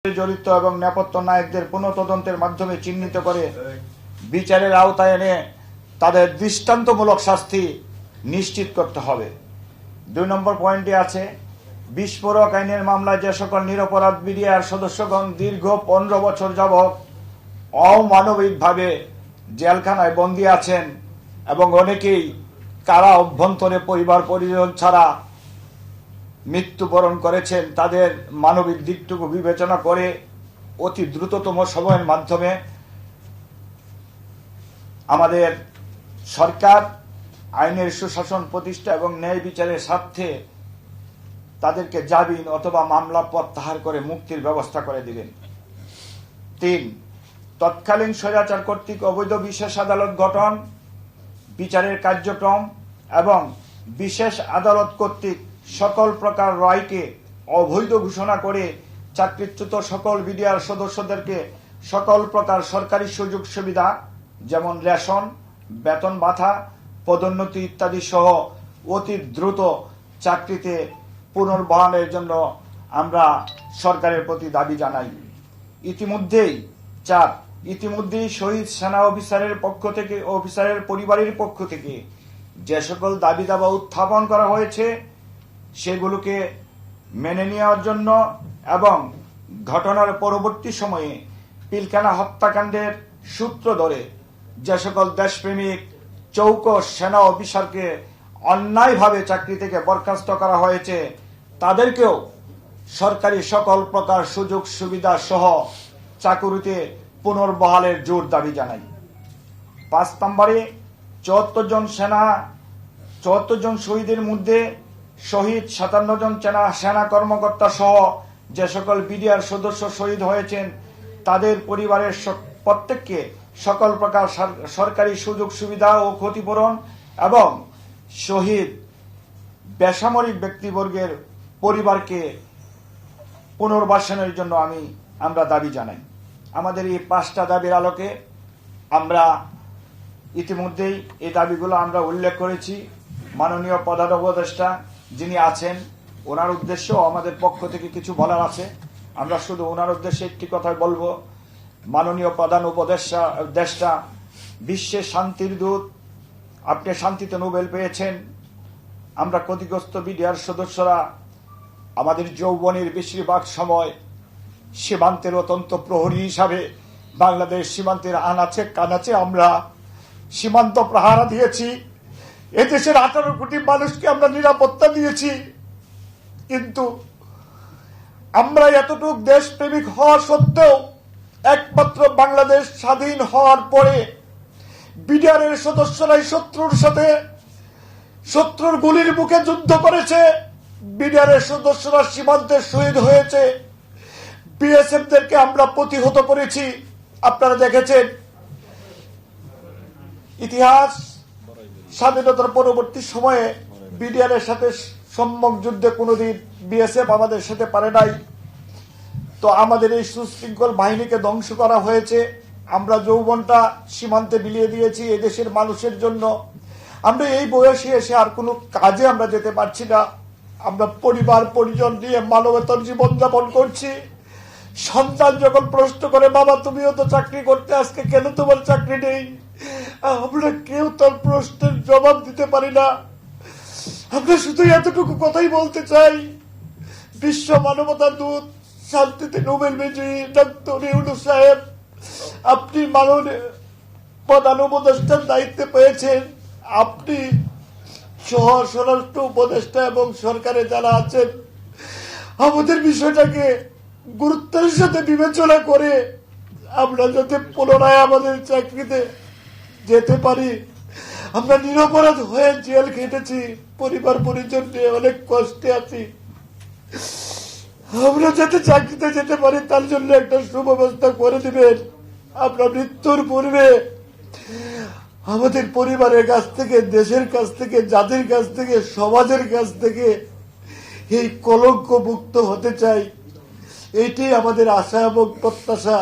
জড়িত এবং নেপথ্য নায়কদের পুনঃতদন্তের মাধ্যমে চিহ্নিত করে বিচারের আওতায় এনে তাদের দৃষ্টান্তমূলক শাস্তি নিশ্চিত করতে হবে। ২ নম্বর পয়েন্টে আছে, বিস্ফোরক আইনের মামলায় যে সকল নিরপরাধ বিডিআর সদস্যগণ দীর্ঘ ১৫ বছর যাবৎ অমানবিকভাবে জেলখানায় বন্দী আছেন এবং অনেকেই কারা অভ্যন্তরে পরিবার পরিজন ছাড়া মৃত্যুবরণ করেছেন, তাদের মানবিক দিকটুকু বিবেচনা করে অতি দ্রুততম সময়ের মাধ্যমে আমাদের সরকার আইনের সুশাসন প্রতিষ্ঠা এবং ন্যায় বিচারের স্বার্থে তাদেরকে জামিন অথবা মামলা প্রত্যাহার করে মুক্তির ব্যবস্থা করে দিবেন। ৩, তৎকালীন স্বৈরাচার কর্তৃক অবৈধ বিশেষ আদালত গঠন, বিচারের কার্যক্রম এবং বিশেষ আদালত কর্তৃক সকল প্রকার রায়কে অবৈধ ঘোষণা করে চাকরিচ্যুত সকল বিডিআর সদস্যদেরকে সকল প্রকার সরকারি সুযোগ সুবিধা যেমন রেশন, বেতন ভাতা, পদোন্নতি ইত্যাদি সহ অতি দ্রুত চাকরিতে পুনর্বহালের জন্য আমরা সরকারের প্রতি দাবি জানাই। ইতিমধ্যেই শহীদ সেনা অফিসারের পরিবারের পক্ষ থেকে যে সকল দাবি দাবা উত্থাপন করা হয়েছে সেগুলোকে মেনে নেওয়ার জন্য এবং ঘটনার পরবর্তী সময়ে পিলখানা হত্যাকাণ্ডের সূত্র ধরে যে সকল দেশপ্রেমিক চৌকো সেনা অফিসারকে অন্যায়ভাবে চাকরি থেকে বরখাস্ত করা হয়েছে তাদেরকেও সরকারি সকল প্রকার সুযোগ সুবিধা সহ চাকুরিতে পুনর্বহালের জোর দাবি জানাই। ৫ নম্বরে ৭৪ জন শহীদের মধ্যে শহীদ ৫৭ জন সেনা কর্মকর্তা সহ যে সকল বিডিআর সদস্য শহীদ হয়েছেন তাদের পরিবারের প্রত্যেককে সকল প্রকার সরকারি সুযোগ সুবিধা ও ক্ষতিপূরণ এবং শহীদ বেসামরিক ব্যক্তিবর্গের পরিবারকে পুনর্বাসনের জন্য আমরা দাবি জানাই। আমাদের এই ৫টা দাবির আলোকে আমরা ইতিমধ্যেই এই দাবিগুলো আমরা উল্লেখ করেছি। মাননীয় প্রধান উপদেষ্টা যিনি আছেন ওনার উদ্দেশ্যেও আমাদের পক্ষ থেকে কিছু বলার আছে। আমরা শুধু ওনার উদ্দেশ্যে একটি কথা বলবো, মাননীয় প্রধান উপদেষ্টা বিশ্বের শান্তির দূত, আপনি শান্তিতে নোবেল পেয়েছেন। আমরা ক্ষতিগ্রস্ত বিডিআর সদস্যরা আমাদের যৌবনের বেশিরভাগ সময় সীমান্তের অত্যন্ত প্রহরী হিসাবে বাংলাদেশ সীমান্তের আনাচে কানাচে আমরা সীমান্ত প্রহারা দিয়েছি। এদেশের 18 কোটি মানুষকে আমরা নিরাপত্তা দিয়েছি, কিন্তু আমরা এতটুকু দেশপ্রেমিক হওয়া সত্ত্বেও একমাত্র বাংলাদেশ স্বাধীন হওয়ার পরে বিডিআরের সদস্যরাই শত্রুর গুলির মুখে যুদ্ধ করেছে, বিডিআরের সদস্যরা সীমান্তে শহীদ হয়েছে, বিএসএফদেরকে আমরা প্রতিহত করেছি। আপনারা দেখেছেন ইতিহাস, স্বাধীনতার পরবর্তী সময়ে বিডিআরের সাথে সম্মুখ যুদ্ধে কোনোদিন বিএসএফ আমাদের সাথে পারে নাই। তো আমাদের এই সুশৃঙ্খল বাহিনীকে ধ্বংস করা হয়েছে। আমরা যৌবনটা সীমান্তে বিলিয়ে দিয়েছি এদেশের মানুষের জন্য। আমরা এই বয়সে এসে আর কোনো কাজে আমরা যেতে পারছি না। আমরা পরিবার পরিজন নিয়ে মানবতার জীবনযাপন করছি। সন্তান যখন প্রশ্ন করে, বাবা তুমিও তো চাকরি করতে, আজকে কেন তোমার চাকরি নেই, আমরা কেউ তার প্রশ্নের জবাব দিতে পারি না। আমরা শুধু এতটুকু কথাই বলতে চাই, বিশ্ব মানবতার দূত, শান্তিতে নোবেল বিজয়ী ডক্টর ইউনূস সাহেব, আপনি মাননীয় প্রধান উপদেষ্টার দায়িত্বে পেয়েছেন। আপনি সহ স্বরাষ্ট্র উপদেষ্টা এবং সরকারে যারা আছেন আমাদের বিষয়টাকে গুরুত্বের সাথে বিবেচনা করে আমরা যাতে পুনরায় আমাদের চাকরিতে যেতে পারি। আমরা নিরপরাধ হয়ে জেল খেটেছি, পরিবার পরিজন নিয়ে অনেক কষ্টে আছি। আমরা যাতে চাকরিতে যেতে পারি তার জন্য একটা সুব্যবস্থা করে দিবেন। আমরা মৃত্যুর পূর্বে আমাদের পরিবারের কাছ থেকে, দেশের কাছ থেকে, জাতির কাছ থেকে, সমাজের কাছ থেকে এই কলঙ্ক মুক্ত হতে চাই। এটি আমাদের আশা এবং প্রত্যাশা।